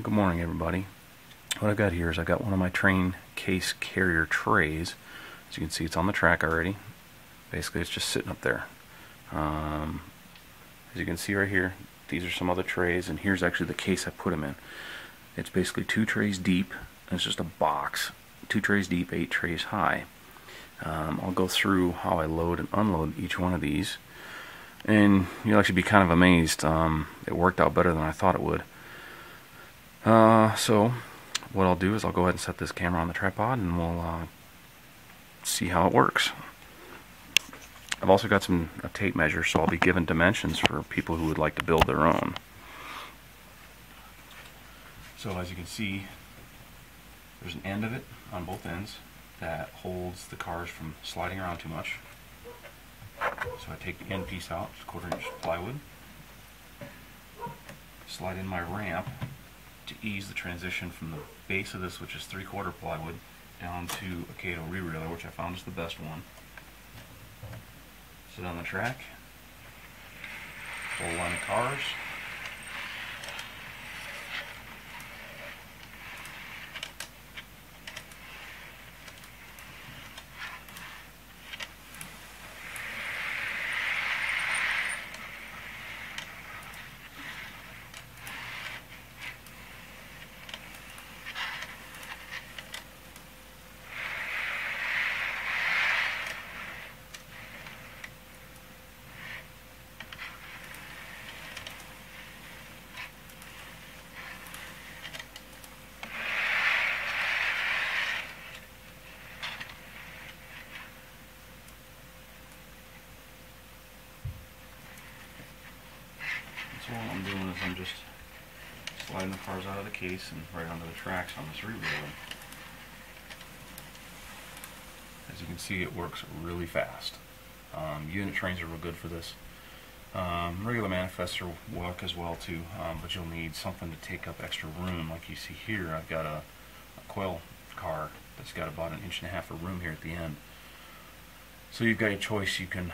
Good morning, everybody. What I've got here is I've got one of my train case carrier trays. As you can see, it's on the track already. Basically, it's just sitting up there. As you can see right here, these are some other trays, and here's actually the case I put them in. It's basically 2 trays deep, and it's just a box. 2 trays deep, 8 trays high. I'll go through how I load and unload each one of these, and you'll actually be kind of amazed. It worked out better than I thought it would. So what I'll do is I'll go ahead and set this camera on the tripod, and we'll see how it works. I've also got a tape measure, so I'll be given dimensions for people who would like to build their own. So as you can see, there's an end of it on both ends that holds the cars from sliding around too much. So I take the end piece out, it's 1/4 inch plywood, slide in my ramp to ease the transition from the base of this, which is 3/4 plywood, down to a Kato re-railer, which I found is the best one. Sit on the track, whole line of cars. So all I'm doing is I'm just sliding the cars out of the case and right onto the tracks on this re-railer. As you can see, it works really fast. Unit trains are real good for this. Regular manifests work as well too, but you'll need something to take up extra room. Like you see here, I've got a coil car that's got about 1.5 inches of room here at the end. So you've got a choice. You can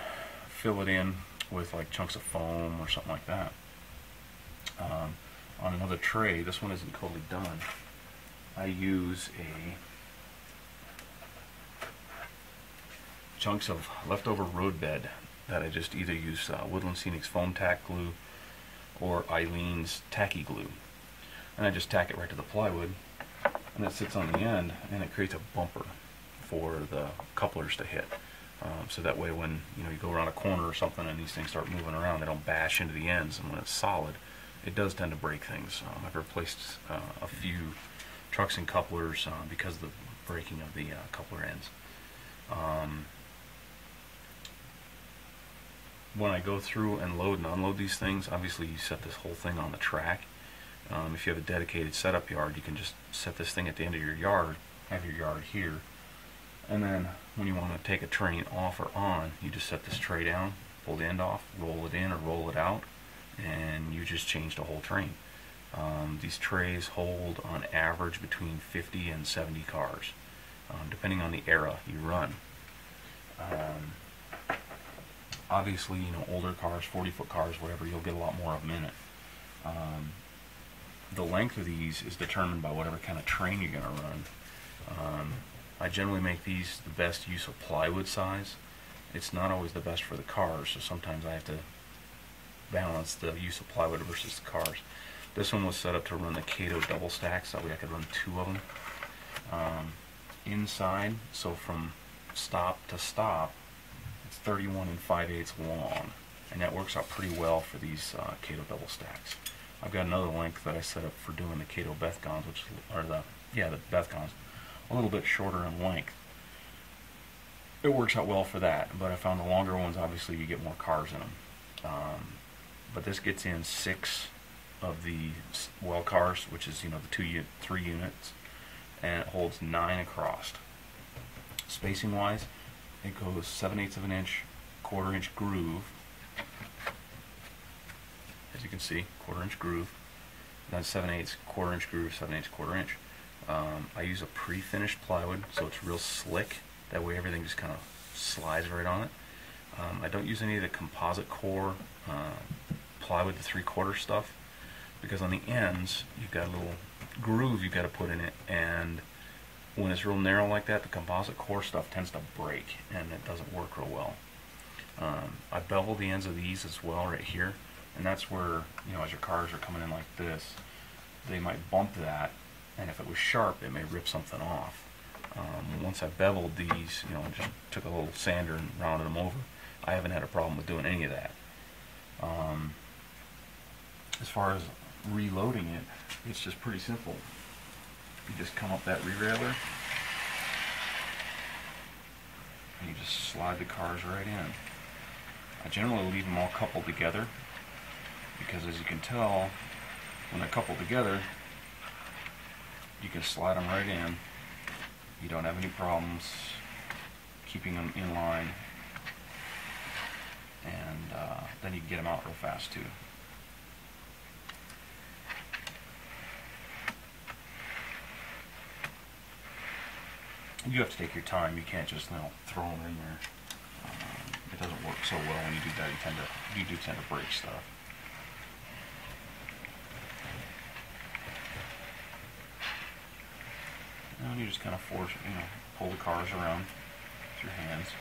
fill it in with like chunks of foam or something like that. On another tray, this one isn't totally done, I use chunks of leftover road bed that I just either use Woodland Scenic's foam tack glue or Eileen's tacky glue, and I just tack it right to the plywood, and it sits on the end, and it creates a bumper for the couplers to hit. So that way when you go around a corner or something and these things start moving around, they don't bash into the ends, and when it's solid, it does tend to break things. I've replaced a few trucks and couplers because of the breaking of the coupler ends. When I go through and load and unload these things, obviously you set this whole thing on the track. If you have a dedicated setup yard, you can just set this thing at the end of your yard, have your yard here, and then when you want to take a train off or on, you just set this tray down, pull the end off, roll it in or roll it out, and you just change the whole train. These trays hold on average between 50 and 70 cars, depending on the era you run. Obviously, older cars, 40-foot cars, whatever, you'll get a lot more of them in it. The length of these is determined by whatever kind of train you're going to run. I generally make these the best use of plywood size. It's not always the best for the cars, so sometimes I have to balance the use of plywood versus the cars. This one was set up to run the Kato double stacks, that way I could run 2 of them. Inside, so from stop to stop, it's 31 5/8 long, and that works out pretty well for these Kato double stacks. I've got another length that I set up for doing the Kato Bethgons, which are the Bethgons, a little bit shorter in length. It works out well for that, but I found the longer ones, obviously you get more cars in them. But this gets in 6 of the well cars, which is the 3 units, and it holds 9 across. Spacing wise, it goes 7/8 of an inch, 1/4 inch groove. As you can see, 1/4 inch groove, then 7/8, 1/4 inch groove, 7/8, 1/4 inch. I use a pre-finished plywood, so it's real slick. That way everything just kind of slides right on it. I don't use any of the composite core plywood, the 3/4 stuff, because on the ends you've got little groove you got to put in it, and when it's real narrow like that, the composite core stuff tends to break and it doesn't work real well. I bevel the ends of these as well right here, and that's where, you know, as your cars are coming in like this, they might bump that, and if it was sharp, it may rip something off. Once I beveled these, you know, just took a little sander and rounded them over, I haven't had a problem with doing any of that. As far as reloading it, it's just pretty simple. You just come up that re-railer and you just slide the cars right in. I generally leave them all coupled together because, as you can tell, when they're coupled together, you can slide them right in. You don't have any problems keeping them in line, and then you can get them out real fast too. You have to take your time. You can't just, you know, throw them in there. It doesn't work so well when you do that. You do tend to break stuff. And you just kind of force, you know, pull the cars around with your hands.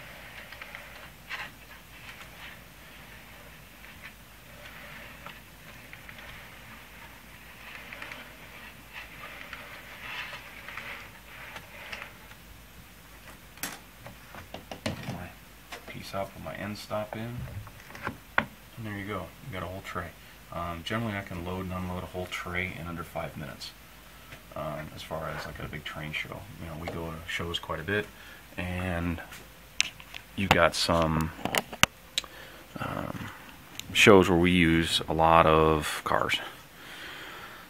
Up with my end stop in, and there you go. You got a whole tray. Generally, I can load and unload a whole tray in under 5 minutes. As far as like a big train show, you know, we go to shows quite a bit, and you got some shows where we use a lot of cars.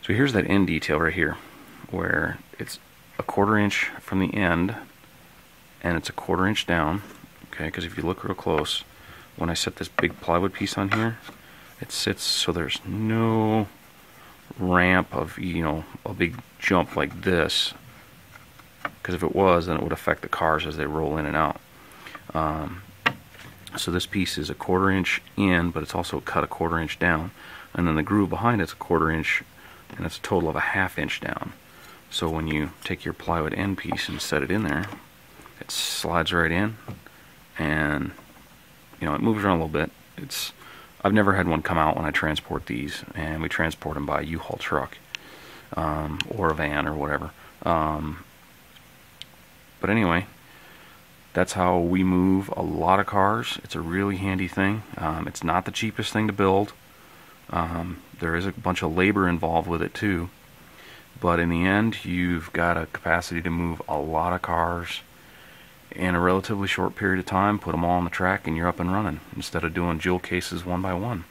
So here's that end detail right here, where it's a 1/4 inch from the end, and it's a 1/4 inch down. Okay, because if you look real close, when I set this big plywood piece on here, it sits so there's no ramp of, you know, a big jump like this, because if it was, then it would affect the cars as they roll in and out. So this piece is a 1/4 inch in, but it's also cut a 1/4 inch down, and then the groove behind it's a 1/4 inch, and it's a total of a 1/2 inch down. So when you take your plywood end piece and set it in there, it slides right in, and you know, it moves around a little bit. I've never had one come out when I transport these, and we transport them by a U-Haul truck or a van or whatever. But anyway, that's how we move a lot of cars. It's a really handy thing. It's not the cheapest thing to build. There is a bunch of labor involved with it too, but in the end, you've got a capacity to move a lot of cars in a relatively short period of time. Put them all on the track and you're up and running, instead of doing jewel cases one by one.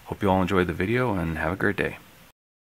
Hope you all enjoyed the video, and have a great day.